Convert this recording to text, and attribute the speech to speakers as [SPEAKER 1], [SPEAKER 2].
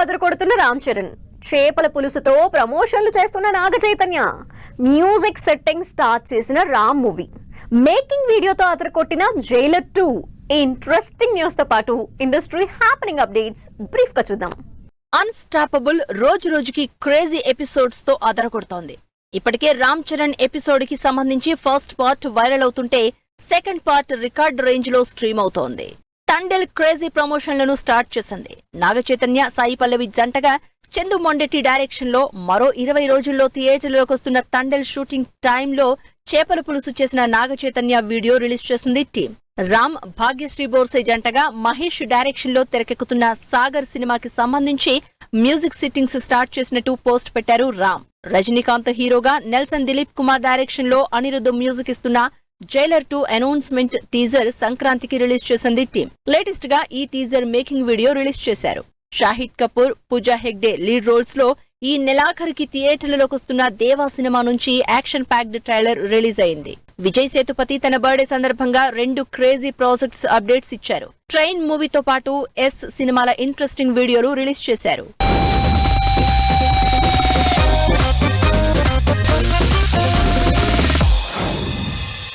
[SPEAKER 1] అదరకొడుతున్న రామ్ చరణ్, చేపల పులుసుతో ప్రమోషన్లు చేస్తున్న Naga Chaitanya, music setting start చేసిన రామ్ మూవీ, మేకింగ్ వీడియోతో అదరకొట్టిన జైలర్ 2. ఇంట్రెస్టింగ్ న్యూస్ తో పాటు ఇండస్ట్రీ హ్యాపెనింగ్ అప్డేట్స్ బ్రీఫ్ గా చూద్దాం.
[SPEAKER 2] అన్స్టాపబుల్ రోజు రోజుకి క్రేజీ ఎపిసోడ్స్ తో అదరకొడుతోంది. ఇప్పటికే రామ్ చరణ్ ఎపిసోడ్ కి సంబంధించి ఫస్ట్ పార్ట్ వైరల్ అవుతుంటే సెకండ్ పార్ట్ రికార్డ్ రేంజ్ లో స్ట్రీమ్ అవుతోంది. తండెల్ క్రేజీ ప్రమోషన్లను స్టార్ట్ చేసింది. నాగ చైతన్య, సాయి పల్లవి జంటగా చందు మొండెట్టి డైరెక్షన్ లో మరో 20 రోజుల్లో థియేటర్లోకి వస్తున్న తండెల్ షూటింగ్ టైంలో చేపల పులుసు చేసిన నాగ చైతన్య వీడియో రిలీజ్ చేసింది టీం. రామ్, భాగ్యశ్రీ బోర్సే జంటగా మహేష్ డైరెక్షన్ లో తెరకెక్కుతున్న సాగర్ సినిమాకి సంబంధించి మ్యూజిక్ సిట్టింగ్స్ స్టార్ట్ చేసినట్టు పోస్ట్ పెట్టారు రామ్. రజనీకాంత్ హీరోగా నెల్సన్ దిలీప్ కుమార్ డైరెక్షన్ లో అనిరుద్ధ్ మ్యూజిక్ ఇస్తున్న జైలర్ 2 అనౌన్స్మెంట్ టీజర్ సంక్రాంతికి రిలీజ్ చేసింది టీం. లేటెస్ట్ గా ఈ టీజర్ మేకింగ్ వీడియో రిలీజ్ చేశారు. షాహిద్ కపూర్, పూజా హెగ్డే లీడ్ రోల్స్ లో ఈ నెలాఖరికి థియేటర్లలోకి వస్తున్న దేవా సినిమా నుంచి యాక్షన్ ప్యాక్డ్ ట్రైలర్ రిలీజ్ అయింది. విజయ్ సేతుపతి తన బర్త్డే సందర్భంగా 2 క్రేజీ ప్రాజెక్ట్స్ అప్డేట్స్ ఇచ్చారు. ట్రైన్ మూవీతో పాటు ఎస్ సినిమాల ఇంట్రెస్టింగ్ వీడియోలు రిలీజ్ చేశారు.